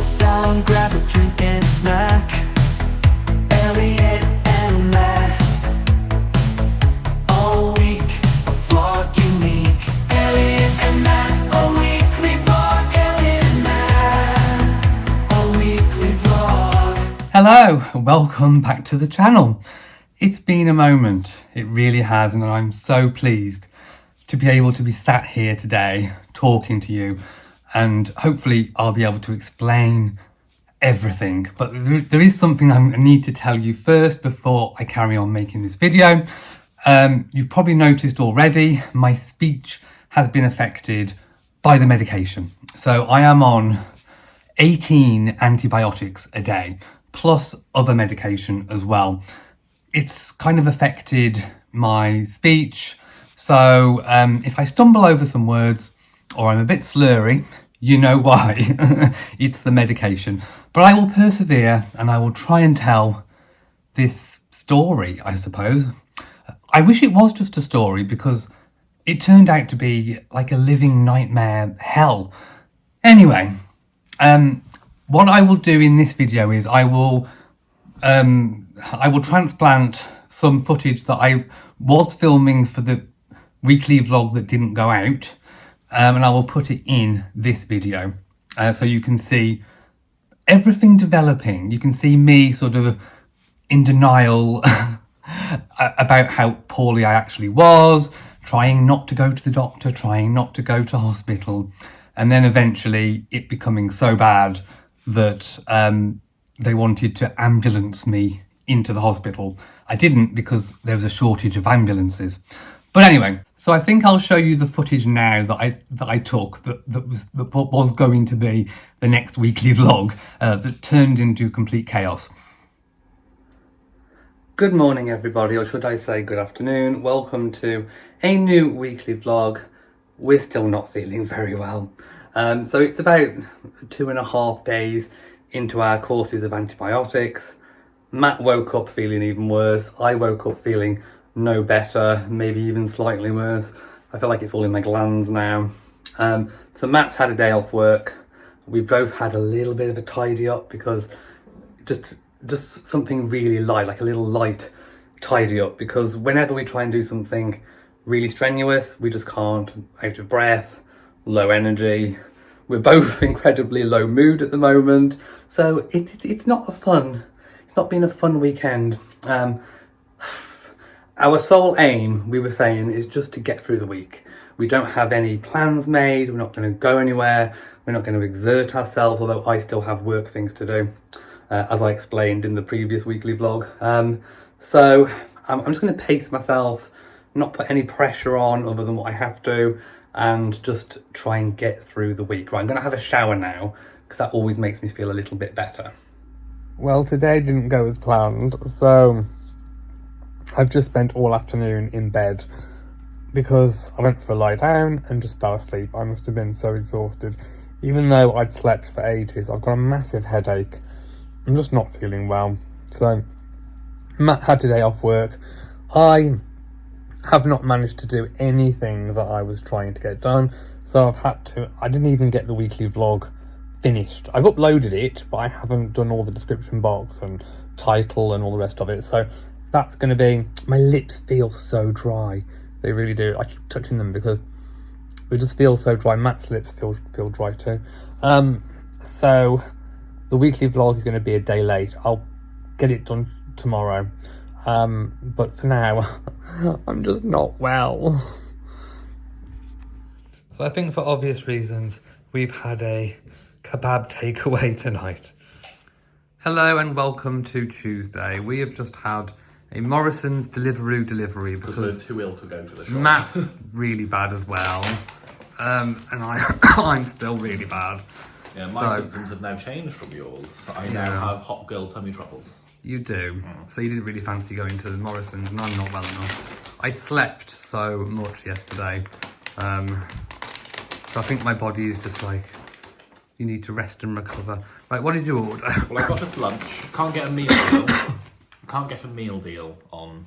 sit down, grab a drink and a snack. Elliot and Matt, all week, a vlog unique. Elliot and Matt, a weekly vlog. Elliot and Matt, a weekly vlog. Hello, welcome back to the channel. It's been a moment, it really has, and I'm so pleased to be able to be sat here today talking to you, and hopefully I'll be able to explain everything. But there is something I need to tell you first before I carry on making this video. You've probably noticed already my speech has been affected by the medication. So I am on 18 antibiotics a day, plus other medication as well. It's kind of affected my speech. So if I stumble over some words or I'm a bit slurry, you know why. It's the medication. But I will persevere and I will try and tell this story, I suppose. I wish it was just a story because it turned out to be like a living nightmare hell. Anyway, what I will do in this video is I will transplant some footage that I was filming for the weekly vlog that didn't go out, and I will put it in this video so you can see everything developing. You can see me sort of in denial about how poorly I actually was, trying not to go to the doctor, trying not to go to hospital, and then eventually it becoming so bad that they wanted to ambulance me into the hospital. I didn't because there was a shortage of ambulances. But anyway, so I think I'll show you the footage now that I took that was going to be the next weekly vlog that turned into complete chaos. Good morning everybody, or should I say good afternoon. Welcome to a new weekly vlog. We're still not feeling very well. So it's about 2.5 days into our courses of antibiotics. Matt woke up feeling even worse. I woke up feeling no better, maybe even slightly worse. I feel like it's all in my glands now. So Matt's had a day off work. We've both had a little bit of a tidy up because just something really light, like a little light tidy up, because whenever we try and do something really strenuous, we just can't. Out of breath, low energy. We're both incredibly low mood at the moment, so it's not been a fun weekend. Our sole aim, we were saying, is just to get through the week. We don't have any plans made. We're not going to go anywhere. We're not going to exert ourselves, although I still have work things to do, as I explained in the previous weekly vlog. So I'm just going to pace myself, not put any pressure on other than what I have to, and just try and get through the week. Right, I'm going to have a shower now because that always makes me feel a little bit better. Well, today didn't go as planned, so I've just spent all afternoon in bed because I went for a lie down and just fell asleep. I must have been so exhausted. Even though I'd slept for ages, I've got a massive headache. I'm just not feeling well. So Matt had today off work. I have not managed to do anything that I was trying to get done. So I didn't even get the weekly vlog finished. I've uploaded it, but I haven't done all the description box and title and all the rest of it. So that's going to be, my lips feel so dry. They really do. I keep touching them because they just feel so dry. Matt's lips feel dry too. So the weekly vlog is going to be a day late. I'll get it done tomorrow. But for now, I'm just not well. So I think for obvious reasons, we've had a kebab takeaway tonight. Hello and welcome to Tuesday. We have just had a Morrison's delivery because we're too ill to go to the shop. Matt's really bad as well, and I'm still really bad. Yeah, my symptoms have now changed from yours. I now have hot girl tummy troubles. You do. So you didn't really fancy going to the Morrison's, and I'm not well enough. I slept so much yesterday, so I think my body is just like, you need to rest and recover. Right, what did you order? Well, I got us lunch. Can't get a meal deal. Can't get a meal deal on.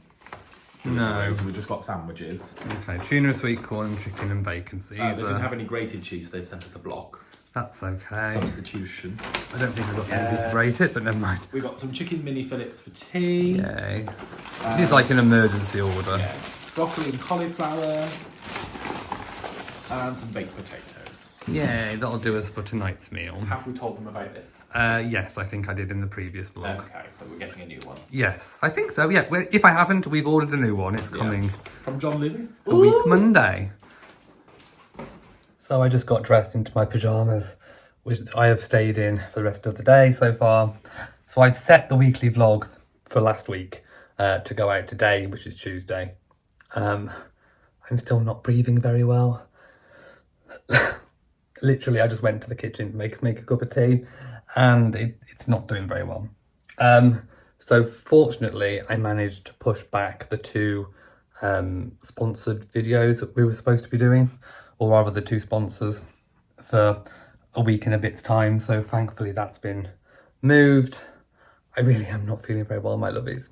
No. So we just got sandwiches. Okay, tuna, sweet corn, and chicken and bacon. So they didn't have any grated cheese. They've sent us a block. That's okay. Substitution. I don't think I've got energy to rate it, but never mind. We got some chicken mini fillets for tea. Yay. This is like an emergency order. Yeah. Broccoli and cauliflower. And some baked potatoes. Yay, that'll do us for tonight's meal. Have we told them about this? Yes, I think I did in the previous vlog. Okay, so we're getting a new one. Yes, I think so, yeah. If I haven't, we've ordered a new one. It's coming From John Lewis. a week Monday. So I just got dressed into my pyjamas, which I have stayed in for the rest of the day so far. So I've set the weekly vlog for last week to go out today, which is Tuesday. I'm still not breathing very well. Literally, I just went to the kitchen to make a cup of tea, and it's not doing very well. So fortunately, I managed to push back the two sponsored videos that we were supposed to be doing, or rather the two sponsors, for a week and a bit's time. So thankfully that's been moved. I really am not feeling very well, my lovies.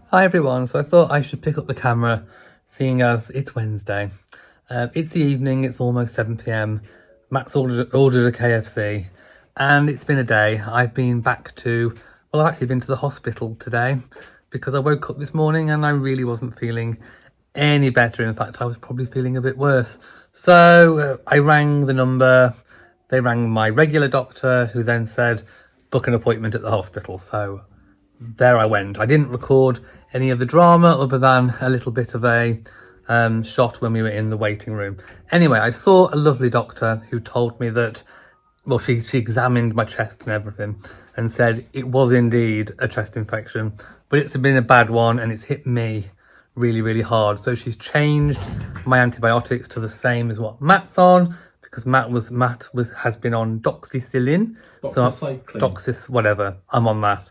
Hi everyone, so I thought I should pick up the camera seeing as it's Wednesday. It's the evening, it's almost 7 p.m. Matt's ordered a KFC, and it's been a day. I've been back to, well, I've actually been to the hospital today because I woke up this morning and I really wasn't feeling any better. In fact, I was probably feeling a bit worse. So I rang the number, they rang my regular doctor, who then said, book an appointment at the hospital. So there I went. I didn't record any of the drama other than a little bit of a shot when we were in the waiting room. Anyway, I saw a lovely doctor who told me that, well, she examined my chest and everything and said it was indeed a chest infection, but it's been a bad one and it's hit me really, really hard. So she's changed my antibiotics to the same as what Matt's on, because Matt has been on doxycycline. Doxys, whatever. I'm on that.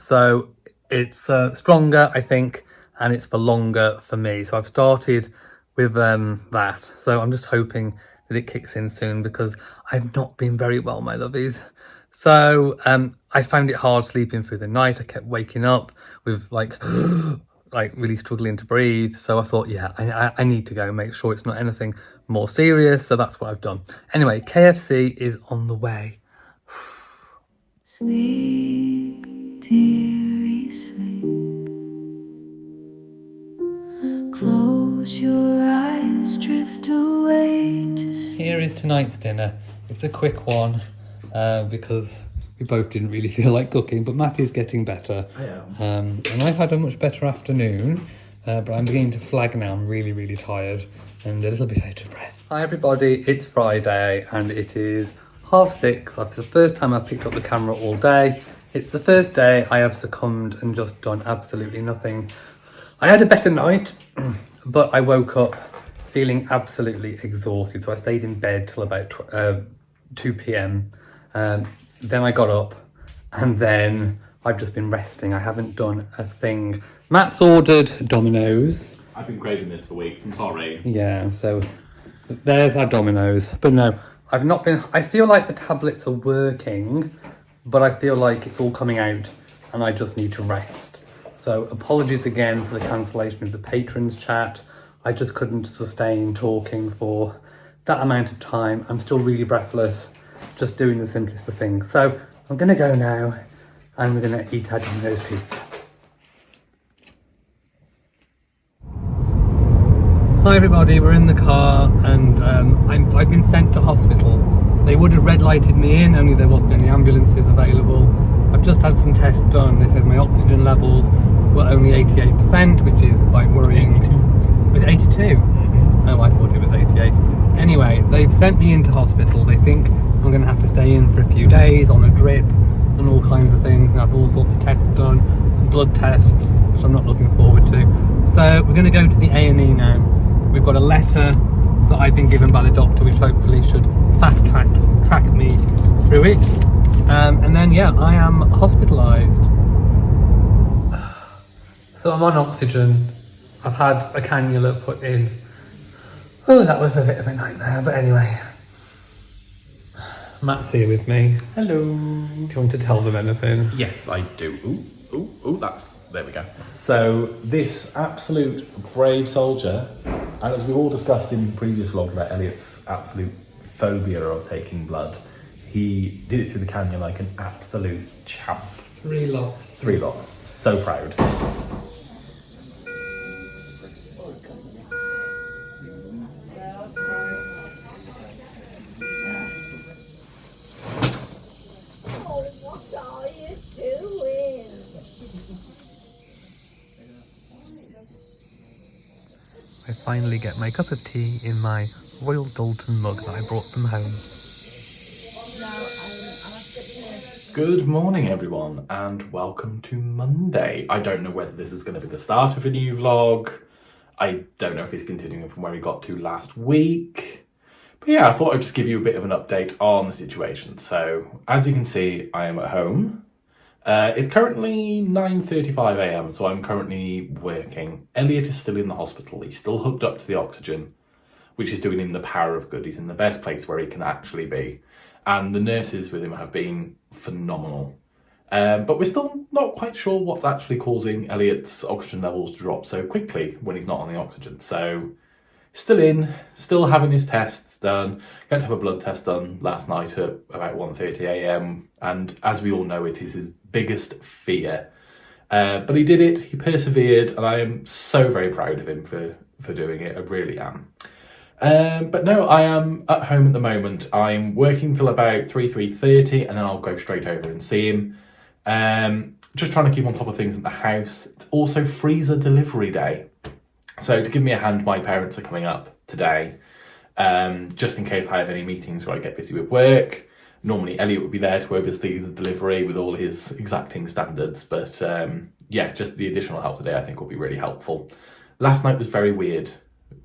So it's stronger, I think, and it's for longer for me. So I've started with that. So I'm just hoping that it kicks in soon because I've not been very well, my lovies. So I found it hard sleeping through the night. I kept waking up with like really struggling to breathe. So I thought, yeah, I need to go and make sure it's not anything more serious. So that's what I've done. Anyway, KFC is on the way. Sleep, dearie, sleep. Close your eyes, drift away to sleep. Here is tonight's dinner. It's a quick one because we both didn't really feel like cooking, but Matt is getting better. I am. And I've had a much better afternoon, but I'm beginning to flag now. I'm really, really tired and a little bit out of breath. Hi everybody, it's Friday and it is 6:30. That's the first time I've picked up the camera all day. It's the first day I have succumbed and just done absolutely nothing. I had a better night, but I woke up feeling absolutely exhausted. So I stayed in bed till about 2 p.m. Then I got up and then I've just been resting. I haven't done a thing. Matt's ordered Domino's. I've been craving this for weeks, I'm sorry. Yeah, so there's our Domino's. But no, I've not been, I feel like the tablets are working, but I feel like it's all coming out and I just need to rest. So apologies again for the cancellation of the patrons chat. I just couldn't sustain talking for that amount of time. I'm still really breathless, just doing the simplest of things. So I'm gonna go now and we're gonna eat our Domino's pizza. Hi everybody, we're in the car and I've been sent to hospital. They would have red lighted me in, only there wasn't any ambulances available. I've just had some tests done. They said my oxygen levels were only 88%, which is quite worrying. 82. Was it 82? Oh, I thought it was 88. Anyway, they've sent me into hospital. They think I'm going to have to stay in for a few days on a drip and all kinds of things, and have all sorts of tests done, blood tests, which I'm not looking forward to. So we're going to go to the A&E now. We've got a letter that I've been given by the doctor, which hopefully should fast track me through it. And then, yeah, I am hospitalised. So I'm on oxygen. I've had a cannula put in. Oh, that was a bit of a nightmare, but anyway. Matt's here with me. Hello. Do you want to tell them anything? Yes, I do. Ooh, that's There we go. So this absolute brave soldier, and as we've all discussed in previous vlogs about Elliot's absolute phobia of taking blood, he did it through the canyon like an absolute champ. 3 lots. 3 lots. So proud. I finally get my cup of tea in my Royal Dalton mug that I brought from home. Good morning everyone and welcome to Monday. I don't know whether this is going to be the start of a new vlog. I don't know if he's continuing from where he got to last week. But yeah, I thought I'd just give you a bit of an update on the situation. So as you can see, I am at home. It's currently 9:35 a.m, so I'm currently working. Elliot is still in the hospital. He's still hooked up to the oxygen, which is doing him the power of good. He's in the best place where he can actually be. And the nurses with him have been phenomenal. But we're still not quite sure what's actually causing Elliot's oxygen levels to drop so quickly when he's not on the oxygen. So still having his tests done. Going to have a blood test done last night at about 1:30 a.m. And as we all know, it is his biggest fear. But he did it, he persevered, and I am so very proud of him for doing it. I really am. But no, I am at home at the moment. I'm working till about 3:30 and then I'll go straight over and see him. Just trying to keep on top of things at the house. It's also freezer delivery day. So to give me a hand, my parents are coming up today, just in case I have any meetings where I get busy with work. Normally Elliot would be there to oversee the delivery with all his exacting standards, but yeah, just the additional help today I think will be really helpful. Last night was very weird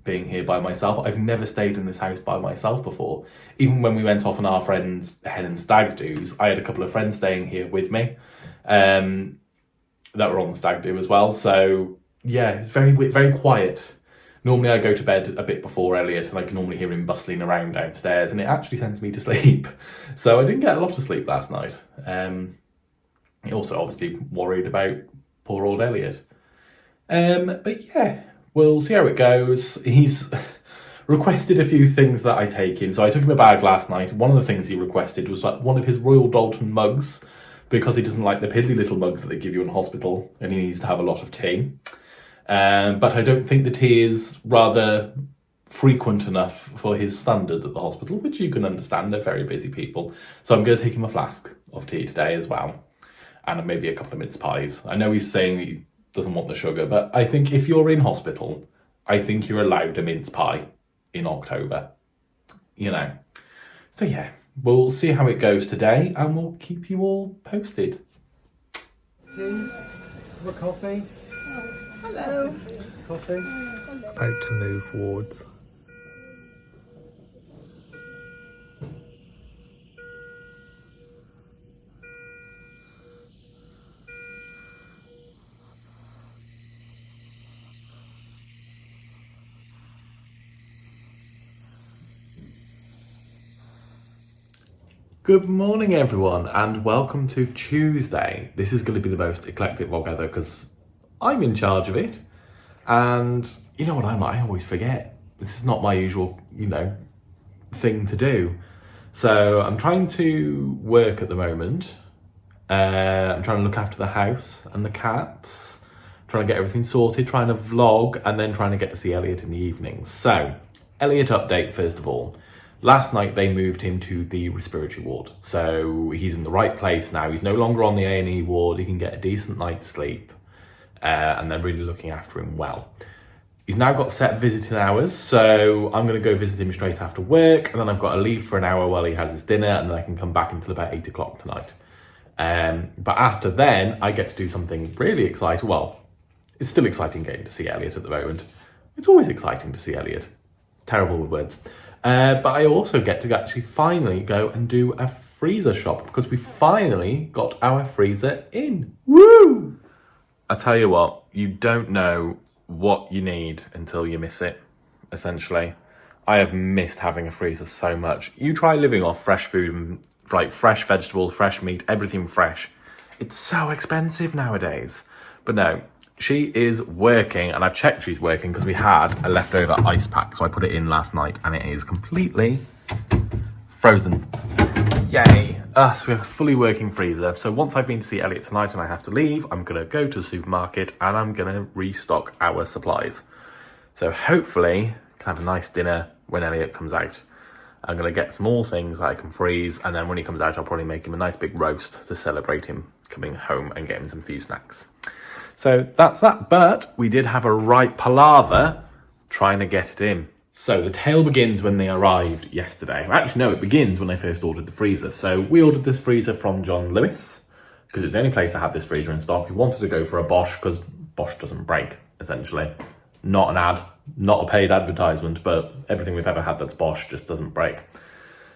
being here by myself. I've never stayed in this house by myself before. Even when we went off on our friends' hen and stag do's, I had a couple of friends staying here with me that were on the stag do as well. So yeah, it's very quiet. Normally I go to bed a bit before Elliot and I can normally hear him bustling around downstairs and it actually sends me to sleep. So I didn't get a lot of sleep last night. Also obviously worried about poor old Elliot. But yeah, we'll see how it goes. He's requested a few things that I take in. So I took him a bag last night. One of the things he requested was like one of his Royal Dalton mugs because he doesn't like the piddly little mugs that they give you in hospital and he needs to have a lot of tea. But I don't think the tea is rather frequent enough for his standards at the hospital, which you can understand, they're very busy people. So I'm going to take him a flask of tea today as well, and maybe a couple of mince pies. I know he's saying he doesn't want the sugar, but I think if you're in hospital, I think you're allowed a mince pie in October, you know. So yeah, we'll see how it goes today, and we'll keep you all posted. Tea? Or coffee? Hello. Coffee? About to move wards. Good morning everyone and welcome to Tuesday. This is going to be the most eclectic vlog ever because I'm in charge of it, and you know what I'm like, I always forget. This is not my usual, thing to do. So I'm trying to work at the moment. I'm trying to look after the house and the cats, trying to get everything sorted, trying to vlog, and then trying to get to see Elliot in the evenings. So, Elliot update first of all. Last night they moved him to the respiratory ward, so he's in the right place now. He's no longer on the A&E ward. He can get a decent night's sleep, and they're really looking after him well. He's now got set visiting hours, so I'm going to go visit him straight after work, and then I've got to leave for an hour while he has his dinner, and then I can come back until about 8 o'clock tonight. But after then, I get to do something really exciting. Well, it's still exciting getting to see Elliot at the moment. It's always exciting to see Elliot. Terrible with words. But I also get to actually finally go and do a freezer shop because we finally got our freezer in. Woo! I tell you what, you don't know what you need until you miss it, essentially. I have missed having a freezer so much. You try living off fresh food and like fresh vegetables, fresh meat, everything fresh. It's so expensive nowadays. But no, she is working, and I've checked she's working because we had a leftover ice pack. So I put it in last night and it is completely frozen. Yay. So we have a fully working freezer. So once I've been to see Elliot tonight and I have to leave, I'm going to go to the supermarket and I'm going to restock our supplies. So hopefully I can have a nice dinner when Elliot comes out. I'm going to get some more things that I can freeze, and then when he comes out, I'll probably make him a nice big roast to celebrate him coming home and get him some few snacks. So that's that. But we did have a right palaver trying to get it in. So the tale begins when they arrived yesterday. Actually, no, it begins when they first ordered the freezer. So we ordered this freezer from John Lewis because it's the only place that had this freezer in stock. We wanted to go for a Bosch because Bosch doesn't break, essentially. Not an ad, not a paid advertisement, but everything we've ever had that's Bosch just doesn't break.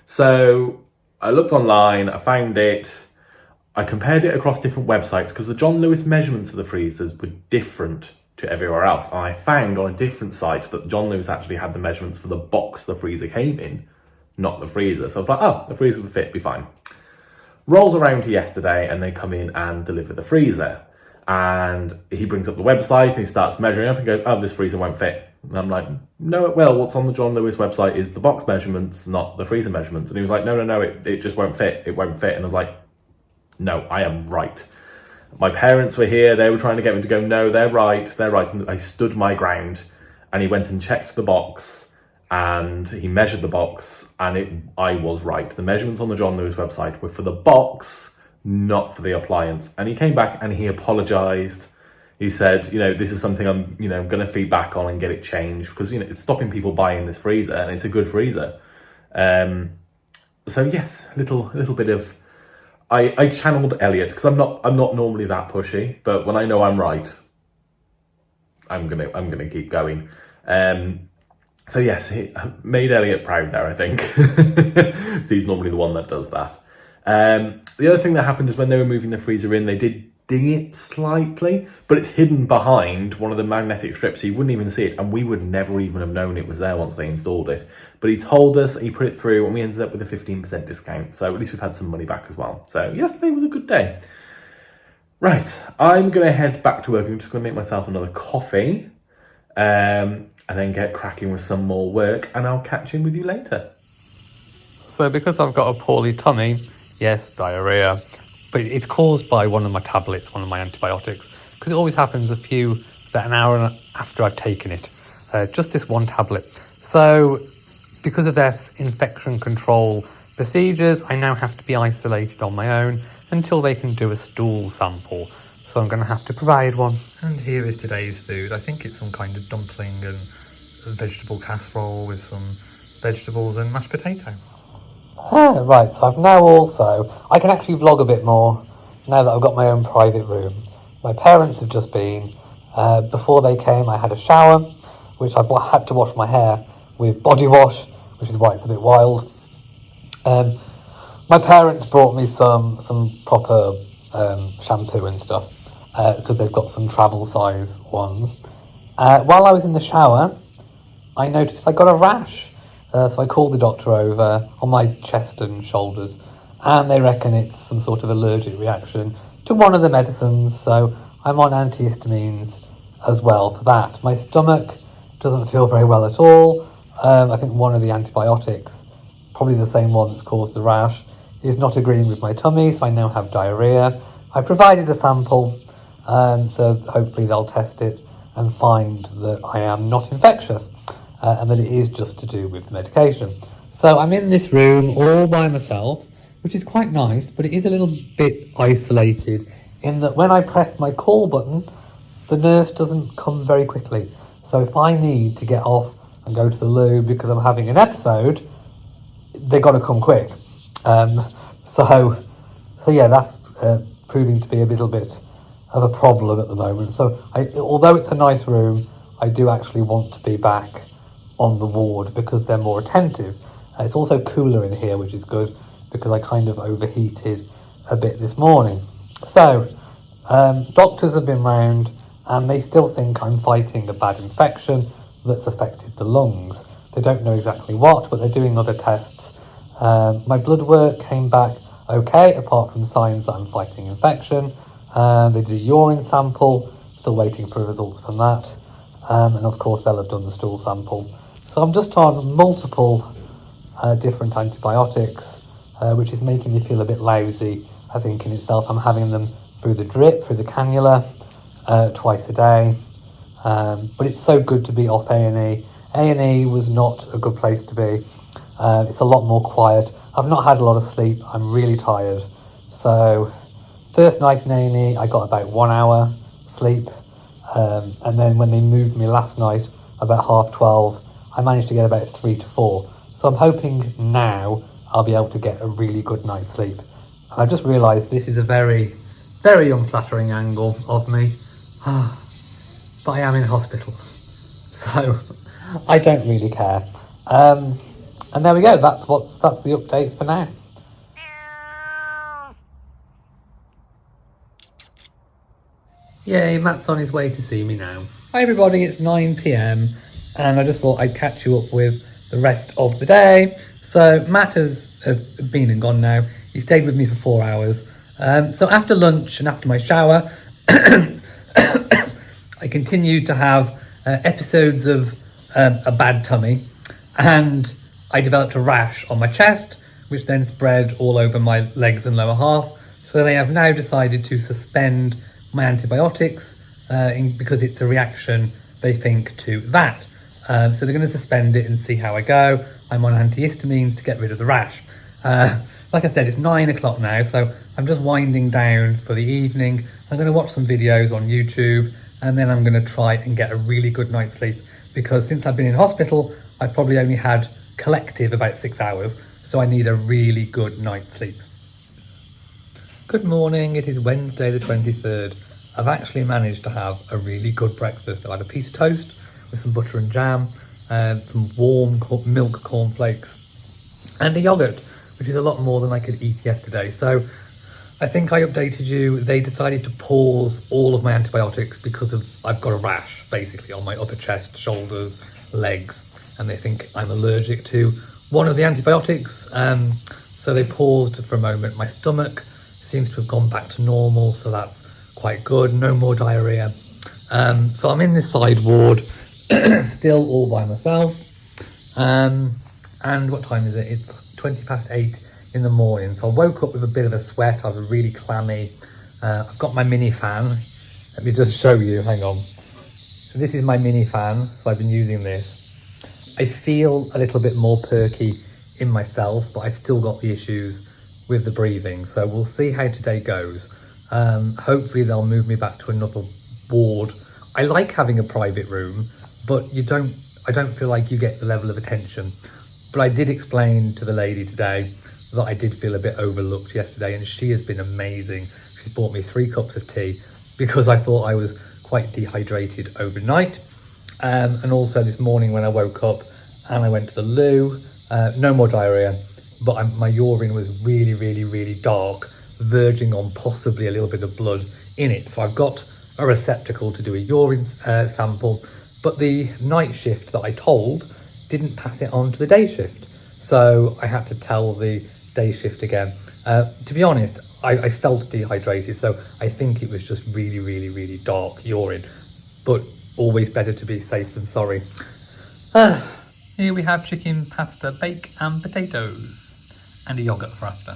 So I looked online, I found it, I compared it across different websites because the John Lewis measurements of the freezers were different to everywhere else. And I found on a different site that John Lewis actually had the measurements for the box the freezer came in, not the freezer. So I was like, oh, the freezer would fit, be fine. Rolls around to yesterday and they come in and deliver the freezer. And he brings up the website and he starts measuring up and goes, oh, this freezer won't fit. And I'm like, no, it will. What's on the John Lewis website is the box measurements, not the freezer measurements. And he was like, no, it just won't fit. It won't fit. And I was like, no, I am right. My parents were here. They were trying to get me to go, no, they're right. And I stood my ground and he went and checked the box and he measured the box and I was right. The measurements on the John Lewis website were for the box, not for the appliance. And he came back and he apologized. He said, this is something I'm, going to feed back on and get it changed because, it's stopping people buying this freezer and it's a good freezer. So yes, little bit of, I channeled Elliot because I'm not normally that pushy, but when I know I'm right, I'm gonna keep going. So yes, he made Elliot proud there, I think. So he's normally the one that does that. The other thing that happened is when they were moving the freezer in, they did ding it slightly, but it's hidden behind one of the magnetic strips, so you wouldn't even see it, and we would never even have known it was there once they installed it. But he told us, he put it through, and we ended up with a 15% discount, so at least we've had some money back as well. So yesterday was a good day. Right, I'm going to head back to work. I'm just going to make myself another coffee, and then get cracking with some more work, and I'll catch in with you later. So because I've got a poorly tummy, yes, diarrhea, but it's caused by one of my tablets, one of my antibiotics, because it always happens about an hour after I've taken it, just this one tablet. So because of their infection control procedures, I now have to be isolated on my own until they can do a stool sample. So I'm going to have to provide one. And here is today's food. I think it's some kind of dumpling and vegetable casserole with some vegetables and mashed potato. Right, so I've now I can actually vlog a bit more now that I've got my own private room. My parents have just been, before they came I had a shower, which I've had to wash my hair with body wash, which is why it's a bit wild. My parents brought me some proper shampoo and stuff, because they've got some travel size ones. While I was in the shower, I noticed I got a rash. So I called the doctor over on my chest and shoulders, and they reckon it's some sort of allergic reaction to one of the medicines, so I'm on antihistamines as well for that. My stomach doesn't feel very well at all. I think one of the antibiotics, probably the same one that's caused the rash, is not agreeing with my tummy, so I now have diarrhea. I provided a sample, so hopefully they'll test it and find that I am not infectious. And that it is just to do with the medication. So I'm in this room all by myself, which is quite nice, but it is a little bit isolated in that when I press my call button, the nurse doesn't come very quickly. So if I need to get off and go to the loo because I'm having an episode, they've got to come quick. So yeah, that's proving to be a little bit of a problem at the moment. So although it's a nice room, I do actually want to be back on the ward because they're more attentive. It's also cooler in here, which is good because I kind of overheated a bit this morning. So doctors have been round and they still think I'm fighting a bad infection that's affected the lungs. They don't know exactly what, but they're doing other tests. My blood work came back okay, apart from signs that I'm fighting infection. They did a urine sample, still waiting for results from that. And of course they'll have done the stool sample. So I'm just on multiple different antibiotics, which is making me feel a bit lousy, I think, in itself. I'm having them through the drip, through the cannula, twice a day. But it's so good to be off A&E. A&E was not a good place to be. It's a lot more quiet. I've not had a lot of sleep. I'm really tired. So first night in A&E, I got about 1 hour sleep. And then when they moved me last night, about 12:30, I managed to get about 3 to 4. So I'm hoping now I'll be able to get a really good night's sleep. And I just realised this is a very, very unflattering angle of me. But I am in hospital. So I don't really care. And there we go, that's the update for now. Yay, Matt's on his way to see me now. Hi everybody, it's 9 PM and I just thought I'd catch you up with the rest of the day. So Matt has been and gone now. He stayed with me for 4 hours. So after lunch and after my shower, I continued to have episodes of a bad tummy, and I developed a rash on my chest, which then spread all over my legs and lower half. So they have now decided to suspend my antibiotics because it's a reaction, they think, to that. So they're going to suspend it and see how I go. I'm on antihistamines to get rid of the rash. Like I said, it's 9 o'clock now, so I'm just winding down for the evening. I'm going to watch some videos on YouTube, and then I'm going to try and get a really good night's sleep, because since I've been in hospital, I've probably only had collective about 6 hours, so I need a really good night's sleep. Good morning, it is Wednesday the 23rd. I've actually managed to have a really good breakfast. I've had a piece of toast with some butter and jam, some warm milk cornflakes, and a yoghurt, which is a lot more than I could eat yesterday. So I think I updated you. They decided to pause all of my antibiotics because I've got a rash basically on my upper chest, shoulders, legs, and they think I'm allergic to one of the antibiotics. So they paused for a moment. My stomach seems to have gone back to normal, so that's quite good. No more diarrhea. So I'm in this side ward, still all by myself. And what time is it? It's 8:20 in the morning. So I woke up with a bit of a sweat. I was really clammy. I've got my mini fan. Let me just show you, hang on. This is my mini fan, so I've been using this. I feel a little bit more perky in myself, but I've still got the issues with the breathing. So we'll see how today goes. Hopefully they'll move me back to another ward. I like having a private room, but I don't feel like you get the level of attention. But I did explain to the lady today that I did feel a bit overlooked yesterday, and she has been amazing. She's bought me 3 cups of tea because I thought I was quite dehydrated overnight. And also this morning when I woke up and I went to the loo, no more diarrhea, but my urine was really, really, really dark, verging on possibly a little bit of blood in it. So I've got a receptacle to do a urine sample, but the night shift that I told didn't pass it on to the day shift. So I had to tell the day shift again. To be honest, I felt dehydrated, so I think it was just really, really, really dark urine, but always better to be safe than sorry. Here we have chicken, pasta, bake and potatoes, and a yoghurt for after.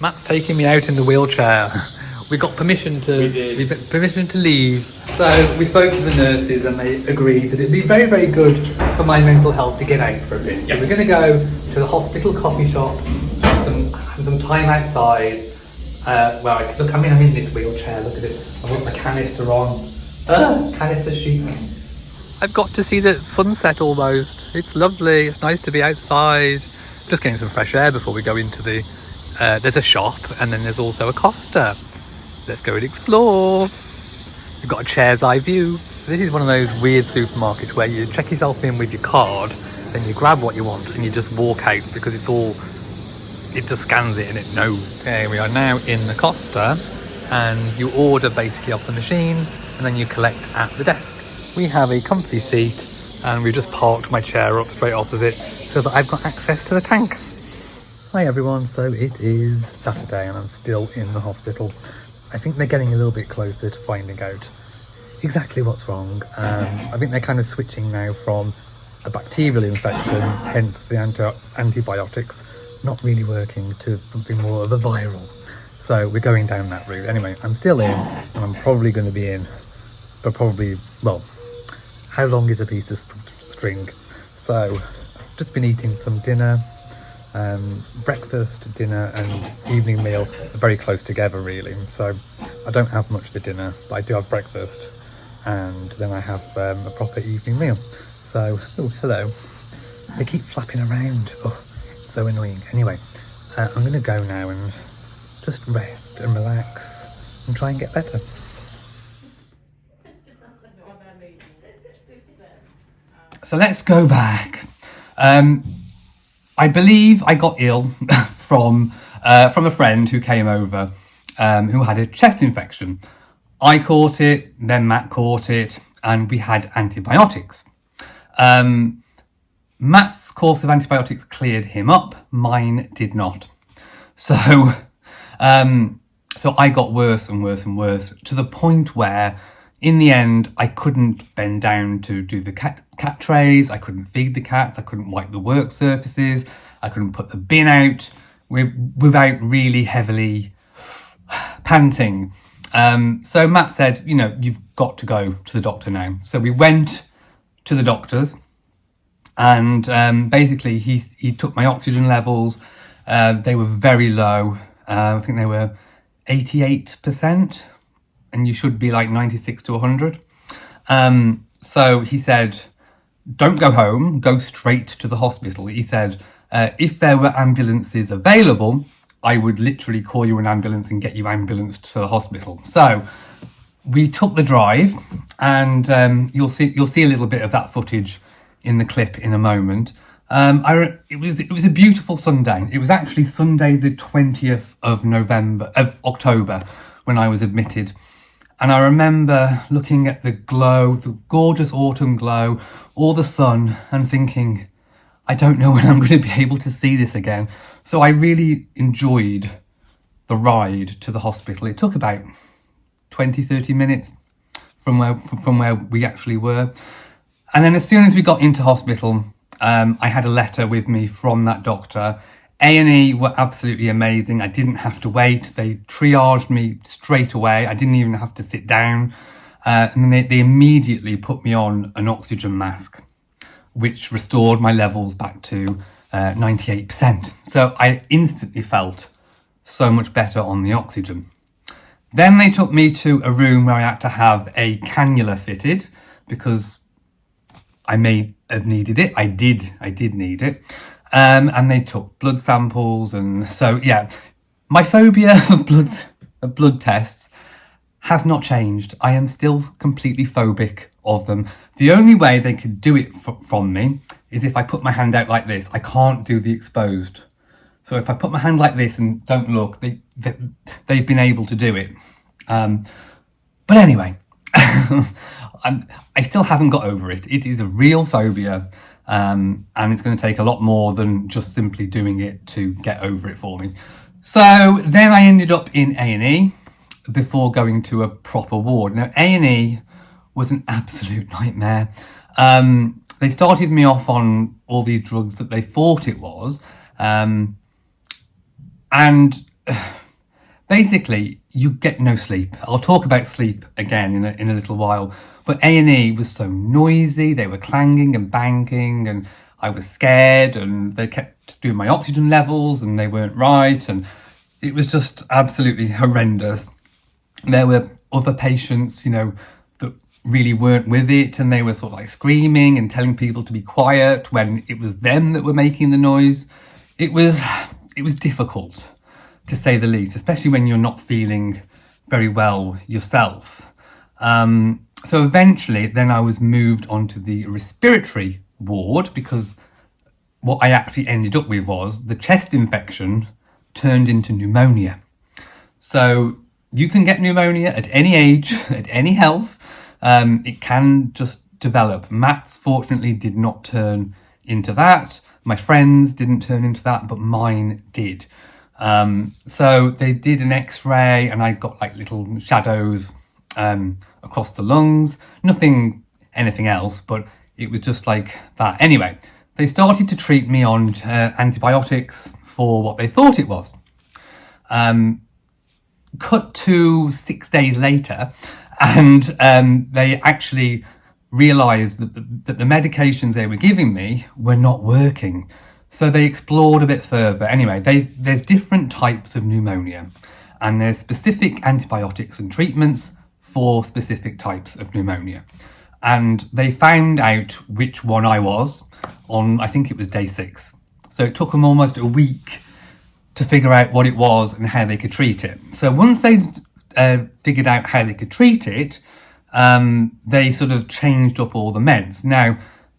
Matt's taking me out in the wheelchair. We got permission to leave. So we spoke to the nurses and they agreed that it'd be very, very good for my mental health to get out for a bit. So we're going to go to the hospital coffee shop, have some time outside. Where I look, I'm in this wheelchair. Look at it. I've got my canister on. Canister chic. I've got to see the sunset almost. It's lovely. It's nice to be outside. Just getting some fresh air before we go into the. There's a shop and then there's also a Costa. Let's go and explore. We've got a chair's eye view. This is one of those weird supermarkets where you check yourself in with your card, then you grab what you want and you just walk out because it just scans it and it knows. Okay, we are now in the Costa and you order basically off the machines and then you collect at the desk. We have a comfy seat and we've just parked my chair up straight opposite so that I've got access to the tank. Hi everyone, so it is Saturday and I'm still in the hospital. I think they're getting a little bit closer to finding out exactly what's wrong. I think they're kind of switching now from a bacterial infection, hence the antibiotics not really working, to something more of a viral. So we're going down that route. Anyway, I'm still in, and I'm probably going to be in for probably, well, how long is a piece of string? So I've just been eating some dinner. Breakfast, dinner and evening meal are very close together really, so I don't have much for dinner, but I do have breakfast and then I have a proper evening meal. So, oh hello, they keep flapping around, oh it's so annoying. Anyway, I'm going to go now and just rest and relax and try and get better. So let's go back. I believe I got ill from a friend who came over who had a chest infection. I caught it, then Matt caught it, and we had antibiotics. Matt's course of antibiotics cleared him up, mine did not. So I got worse and worse and worse, to the point where in the end I couldn't bend down to do the cat trays, I couldn't feed the cats, I couldn't wipe the work surfaces, I couldn't put the bin out without really heavily panting. So Matt said, you know, you've got to go to the doctor now. So we went to the doctor's, and basically he took my oxygen levels. They were very low. I think they were 88%, and you should be like 96 to 100. So he said, don't go home, go straight to the hospital. He said, if there were ambulances available, I would literally call you an ambulance and get you ambulanced to the hospital. So we took the drive, and you'll see a little bit of that footage in the clip in a moment. It was a beautiful Sunday. It was actually Sunday the 20th of October when I was admitted. And I remember looking at the glow, the gorgeous autumn glow, all the sun, and thinking, I don't know when I'm going to be able to see this again. So I really enjoyed the ride to the hospital. It took about 20-30 minutes from where we actually were. And then as soon as we got into hospital, I had a letter with me from that doctor. A&E were absolutely amazing. I didn't have to wait. They triaged me straight away. I didn't even have to sit down. And then they immediately put me on an oxygen mask, which restored my levels back to 98%. So I instantly felt so much better on the oxygen. Then they took me to a room where I had to have a cannula fitted, because I may have needed it. I did need it. And they took blood samples, and so yeah, my phobia of blood tests has not changed. I am still completely phobic of them. The only way they could do it from me is if I put my hand out like this. I can't do the exposed. So if I put my hand like this and don't look, they've been able to do it. But anyway, I still haven't got over it. It is a real phobia. And it's going to take a lot more than just simply doing it to get over it for me. So then I ended up in A&E before going to a proper ward. Now A&E was an absolute nightmare. They started me off on all these drugs that they thought it was, and basically you get no sleep. I'll talk about sleep again in a little while. But A&E was so noisy, they were clanging and banging, and I was scared, and they kept doing my oxygen levels and they weren't right, and it was just absolutely horrendous. There were other patients, you know, that really weren't with it, and they were sort of like screaming and telling people to be quiet when it was them that were making the noise. It was difficult, to say the least, especially when you're not feeling very well yourself. So eventually then I was moved onto the respiratory ward, because what I actually ended up with was the chest infection turned into pneumonia. So you can get pneumonia at any age, at any health. It can just develop. Matt's fortunately did not turn into that. My friends didn't turn into that, but mine did. So they did an X-ray, and I got like little shadows across the lungs. Nothing, anything else, but it was just like that. Anyway, they started to treat me on antibiotics for what they thought it was. Cut to 6 days later, and they actually realised that the medications they were giving me were not working. So they explored a bit further. Anyway, there's different types of pneumonia, and there's specific antibiotics and treatments for specific types of pneumonia. And they found out which one I was on, I think it was day 6. So it took them almost a week to figure out what it was and how they could treat it. So once they figured out how they could treat it, they sort of changed up all the meds. Now,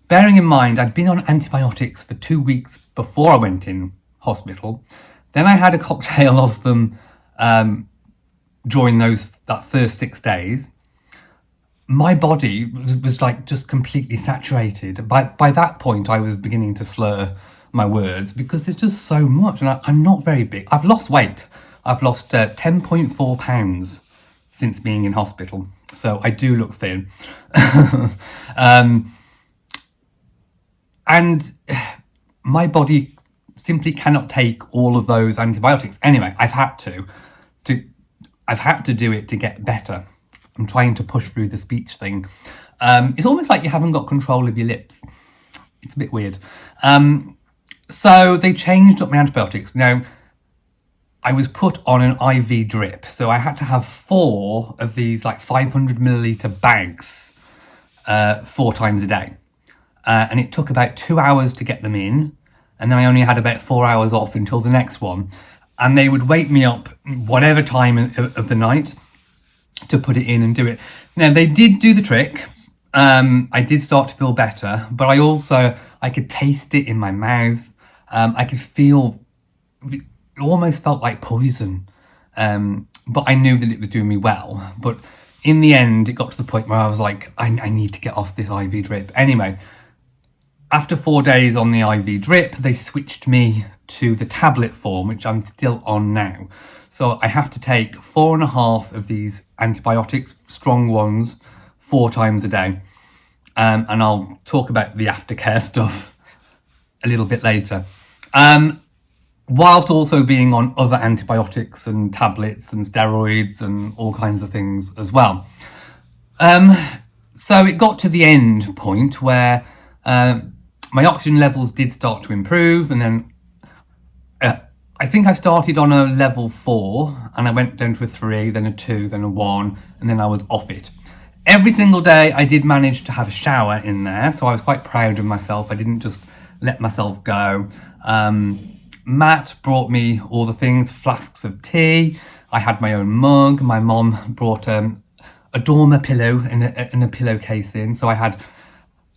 bearing in mind, I'd been on antibiotics for 2 weeks before I went in hospital. Then I had a cocktail of them during that first 6 days. My body was like just completely saturated. By that point, I was beginning to slur my words because there's just so much, and I'm not very big. I've lost weight. I've lost 10.4 pounds since being in hospital, so I do look thin. And my body simply cannot take all of those antibiotics. Anyway, I've had to do it to get better. I'm trying to push through the speech thing. It's almost like you haven't got control of your lips. It's a bit weird. So they changed up my antibiotics. Now, I was put on an IV drip, so I had to have 4 of these like 500 milliliter bags 4 times a day. And it took about 2 hours to get them in, and then I only had about 4 hours off until the next one. And they would wake me up whatever time of the night to put it in and do it. Now, they did do the trick. I did start to feel better, but I could taste it in my mouth. I could feel, it almost felt like poison. But I knew that it was doing me well. But in the end, it got to the point where I was like, I need to get off this IV drip. Anyway, after 4 days on the IV drip, they switched me to the tablet form, which I'm still on now. So I have to take 4.5 of these antibiotics, strong ones, 4 times a day. And I'll talk about the aftercare stuff a little bit later. Whilst also being on other antibiotics and tablets and steroids and all kinds of things as well. So it got to the end point where my oxygen levels did start to improve, and then I think I started on a level 4 and I went down to a 3, then a 2, then a 1, and then I was off it. Every single day I did manage to have a shower in there, so I was quite proud of myself. I didn't just let myself go. Matt brought me all the things, flasks of tea. I had my own mug. My mom brought a dormer pillow and a pillowcase in. So I had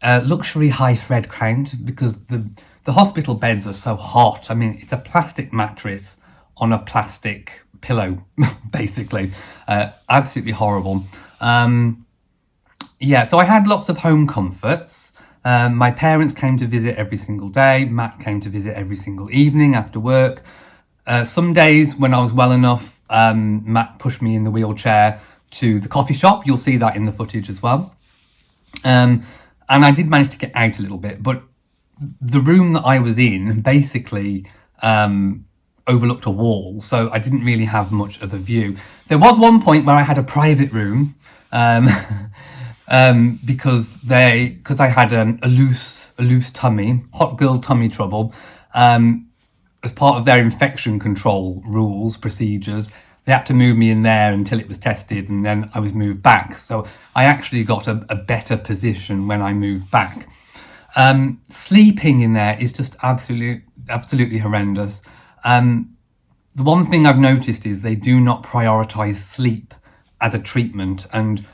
a luxury high thread crown because the hospital beds are so hot. I mean, it's a plastic mattress on a plastic pillow, basically. Absolutely horrible. Yeah, so I had lots of home comforts. My parents came to visit every single day. Matt came to visit every single evening after work. Some days when I was well enough, Matt pushed me in the wheelchair to the coffee shop. You'll see that in the footage as well. And I did manage to get out a little bit, but the room that I was in basically overlooked a wall, so I didn't really have much of a view. There was one point where I had a private room, because I had a loose tummy, hot girl tummy trouble. As part of their infection control rules, procedures, they had to move me in there until it was tested, and then I was moved back. So I actually got a better position when I moved back. Sleeping in there is just absolutely horrendous. The one thing I've noticed is they do not prioritise sleep as a treatment, and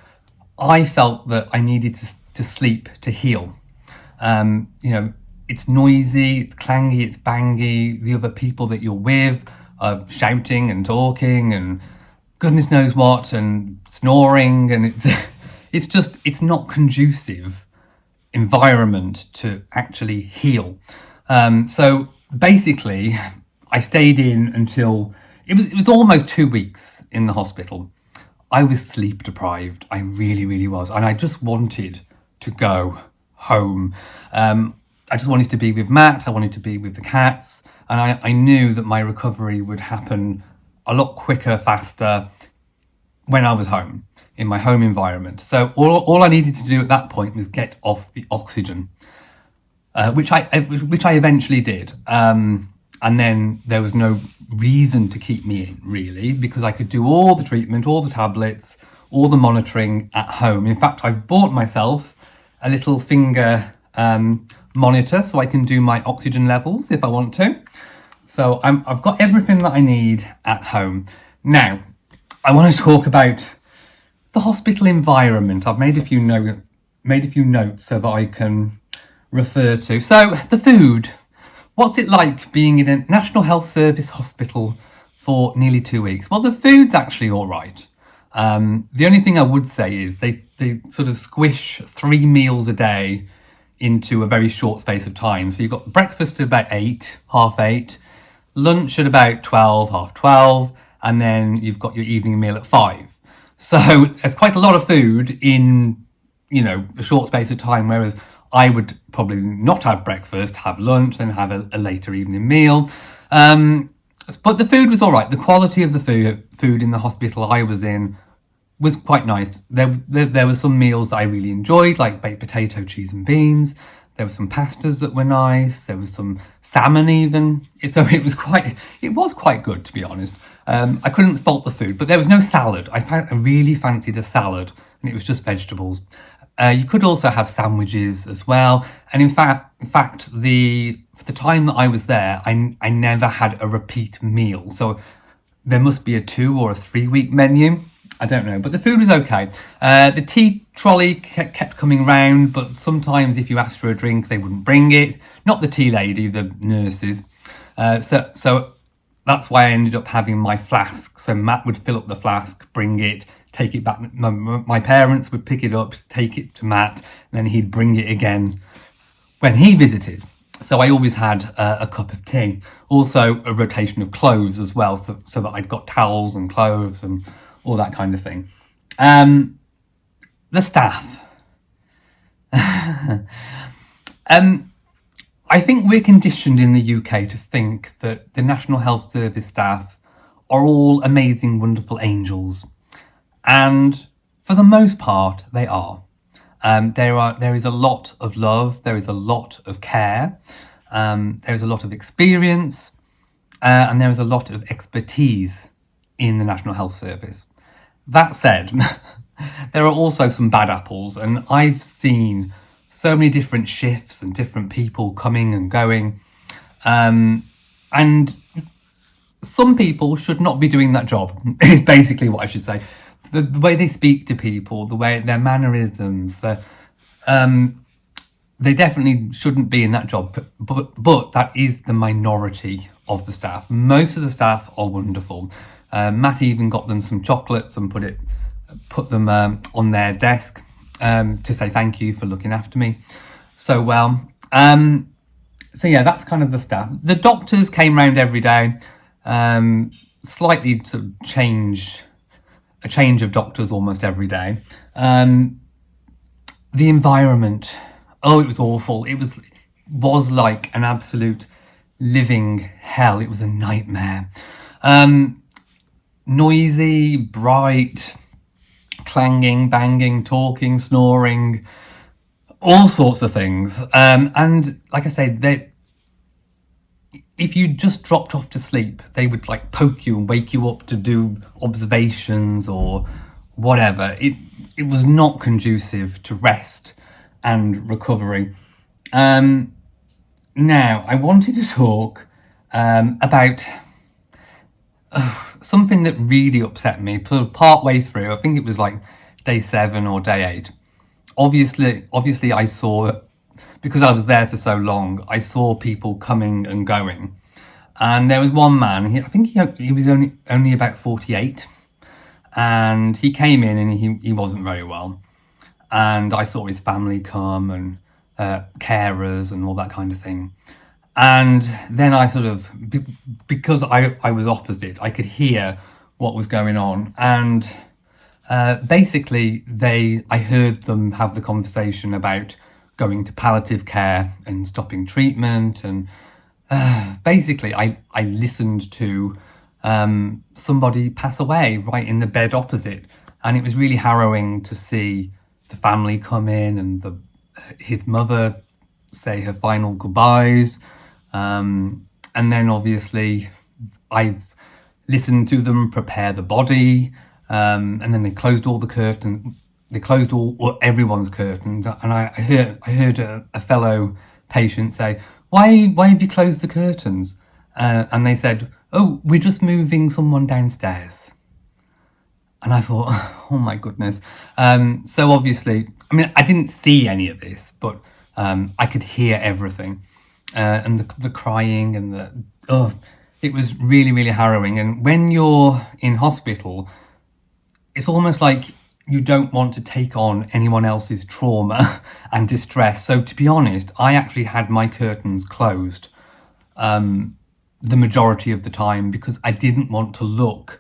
I felt that I needed to sleep to heal. It's noisy, it's clangy, it's bangy. The other people that you're with are shouting and talking and goodness knows what and snoring, and it's not conducive environment to actually heal. So basically, I stayed in until it was almost 2 weeks in the hospital. I was sleep deprived. I really, really was. And I just wanted to go home. I just wanted to be with Matt. I wanted to be with the cats. And I knew that my recovery would happen a lot quicker, faster when I was home, in my home environment. So all I needed to do at that point was get off the oxygen, which I eventually did. And then there was no reason to keep me in, really, because I could do all the treatment, all the tablets, all the monitoring at home. In fact, I've bought myself a little finger monitor so I can do my oxygen levels if I want to. So I've got everything that I need at home. Now, I want to talk about the hospital environment. I've made a few notes so that I can refer to. So the food. What's it like being in a National Health Service hospital for nearly 2 weeks? Well, the food's actually all right. The only thing I would say is they sort of squish 3 meals a day into a very short space of time. So you've got breakfast at about 8, half 8, lunch at about 12, half 12, and then you've got your evening meal at 5. So there's quite a lot of food in, a short space of time, whereas I would probably not have breakfast, have lunch, then have a later evening meal. But the food was all right. The quality of the food in the hospital I was in was quite nice. There were some meals that I really enjoyed, like baked potato, cheese and beans. There were some pastas that were nice. There was some salmon even. So it was quite good, to be honest. I couldn't fault the food, but there was no salad. I really fancied a salad, and it was just vegetables. You could also have sandwiches as well. And in fact, for the time that I was there, I never had a repeat meal. So there must be a 2 or a 3 week menu. I don't know, but the food was okay. The tea trolley kept coming round, but sometimes if you asked for a drink, they wouldn't bring it. Not the tea lady, the nurses. So that's why I ended up having my flask. So Matt would fill up the flask, bring it, take it back. My parents would pick it up, take it to Matt, and then he'd bring it again when he visited. So I always had a cup of tea. Also a rotation of clothes as well, so that I'd got towels and clothes and all that kind of thing. The staff. I think we're conditioned in the UK to think that the National Health Service staff are all amazing, wonderful angels. And for the most part, they are. There is a lot of love, there is a lot of care, there is a lot of experience, and there is a lot of expertise in the National Health Service. That said, there are also some bad apples, and I've seen so many different shifts and different people coming and going, and some people should not be doing that job, is basically what I should say. The way they speak to people, the way their mannerisms, they definitely shouldn't be in that job, but that is the minority of the staff. Most of the staff are wonderful. Matt even got them some chocolates and put them on their desk to say thank you for looking after me so well. So yeah, that's kind of the staff. The doctors came round every day, slightly sort of a change of doctors almost every day. The environment, it was awful. It was like an absolute living hell. It was a nightmare. Noisy, bright, clanging, banging, talking, snoring, all sorts of things. And like I say, if you just dropped off to sleep, they would like poke you and wake you up to do observations or whatever. It was not conducive to rest and recovery. Now, I wanted to talk about something that really upset me sort of part way through. I think it was like day 7 or day 8. Obviously I saw, because I was there for so long, I saw people coming and going. And there was one man, I think he was only about 48. And he came in and he wasn't very well. And I saw his family come and carers and all that kind of thing. And then I sort of, because I was opposite, I could hear what was going on. And Basically, I heard them have the conversation about going to palliative care and stopping treatment, and basically, I listened to somebody pass away right in the bed opposite, and it was really harrowing to see the family come in and his mother say her final goodbyes, and then obviously I've listened to them prepare the body, and then they closed all the curtains. They closed everyone's curtains, and I heard a fellow patient say, "Why have you closed the curtains?" And they said, "Oh, we're just moving someone downstairs." And I thought, oh my goodness. So obviously, I mean, I didn't see any of this, but I could hear everything, and the crying and it was really, really harrowing. And when you're in hospital, it's almost like you don't want to take on anyone else's trauma and distress. So to be honest, I actually had my curtains closed the majority of the time because I didn't want to look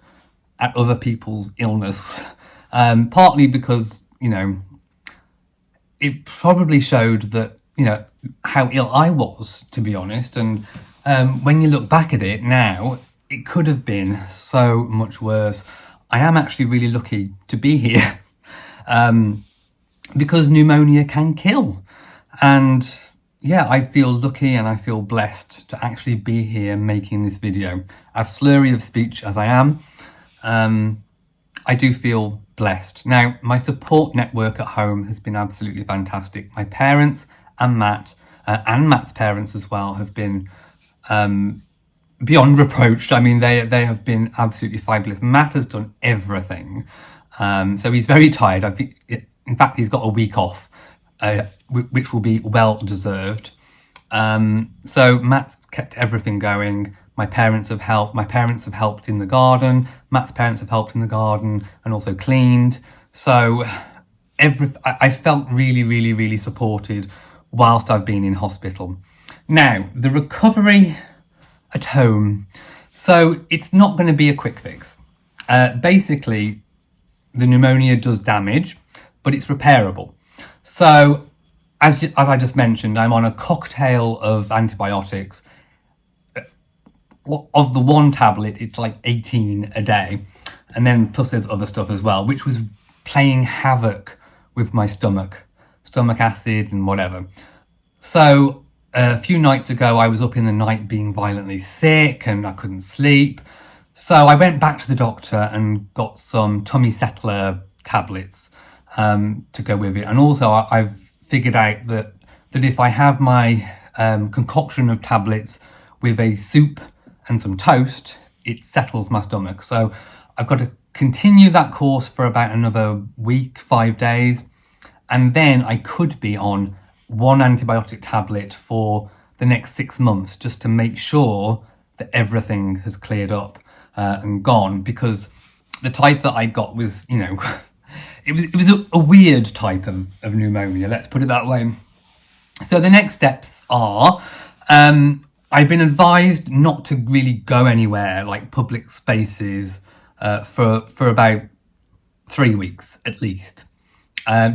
at other people's illness. Partly because, it probably showed that, how ill I was, to be honest. And when you look back at it now, it could have been so much worse. I am actually really lucky to be here because pneumonia can kill. And yeah, I feel lucky and I feel blessed to actually be here making this video. As slurry of speech as I am, I do feel blessed. Now, my support network at home has been absolutely fantastic. My parents and Matt, and Matt's parents as well, have been beyond reproach. I mean, they have been absolutely fabulous. Matt has done everything. So he's very tired. I think, in fact, he's got a week off, which will be well deserved. So Matt's kept everything going. My parents have helped. My parents have helped in the garden. Matt's parents have helped in the garden and also cleaned. So I felt really, really, really supported whilst I've been in hospital. Now, the recovery at home. So it's not going to be a quick fix. Basically, the pneumonia does damage, but it's repairable. So as I just mentioned, I'm on a cocktail of antibiotics. Of the one tablet, it's like 18 a day. And then plus there's other stuff as well, which was playing havoc with my stomach acid and whatever. So a few nights ago, I was up in the night being violently sick and I couldn't sleep. So I went back to the doctor and got some tummy settler tablets to go with it. And also I've figured out that if I have my concoction of tablets with a soup and some toast, it settles my stomach. So I've got to continue that course for about another week, 5 days. And then I could be on one antibiotic tablet for the next 6 months just to make sure that everything has cleared up and gone, because the type that I got was, it was a weird type of pneumonia, let's put it that way. So the next steps are, I've been advised not to really go anywhere, like public spaces, for about 3 weeks at least,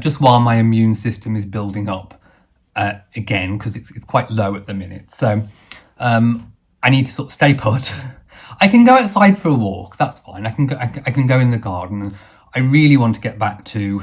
just while my immune system is building up again, because it's quite low at the minute. So I need to sort of stay put. I can go outside for a walk, that's fine. I can go in the garden. I really want to get back to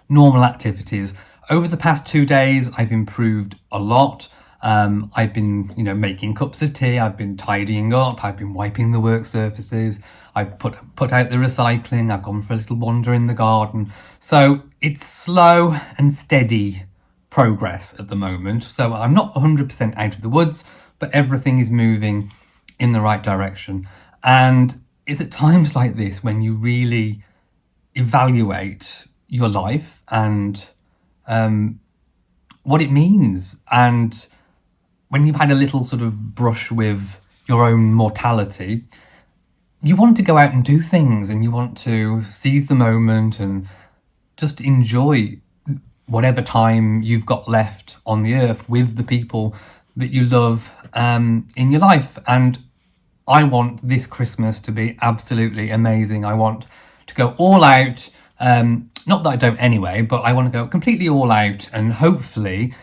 normal activities. Over the past 2 days, I've improved a lot. I've been, making cups of tea. I've been tidying up. I've been wiping the work surfaces. I've put out the recycling. I've gone for a little wander in the garden. So it's slow and steady progress at the moment. So I'm not 100% out of the woods, but everything is moving in the right direction. And it's at times like this when you really evaluate your life and what it means. And when you've had a little sort of brush with your own mortality, you want to go out and do things, and you want to seize the moment and just enjoy whatever time you've got left on the earth with the people that you love in your life. And I want this Christmas to be absolutely amazing. I want to go all out. Not that I don't anyway, but I want to go completely all out, and hopefully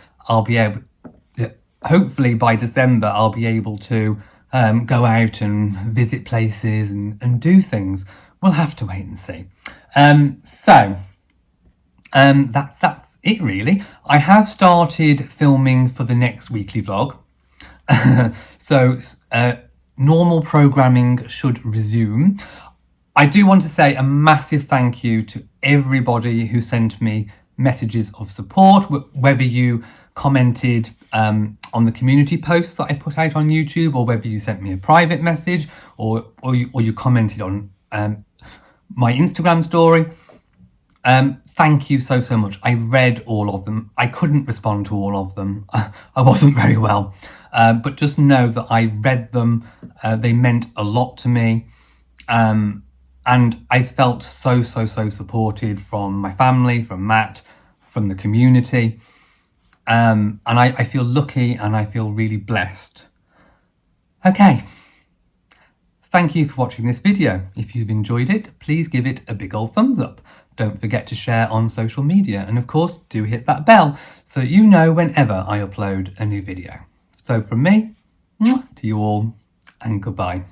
by December I'll be able to go out and visit places and do things. We'll have to wait and see. That's it really. I have started filming for the next weekly vlog. So normal programming should resume. I do want to say a massive thank you to everybody who sent me messages of support, whether you commented on the community posts that I put out on YouTube, or whether you sent me a private message, or you commented on my Instagram story. Thank you so much. I read all of them. I couldn't respond to all of them. I wasn't very well. But just know that I read them. They meant a lot to me. And I felt so supported from my family, from Matt, from the community. And I feel lucky and I feel really blessed. Okay. Thank you for watching this video. If you've enjoyed it, please give it a big old thumbs up. Don't forget to share on social media, and of course do hit that bell so that you know whenever I upload a new video. So from me, to you all, and goodbye.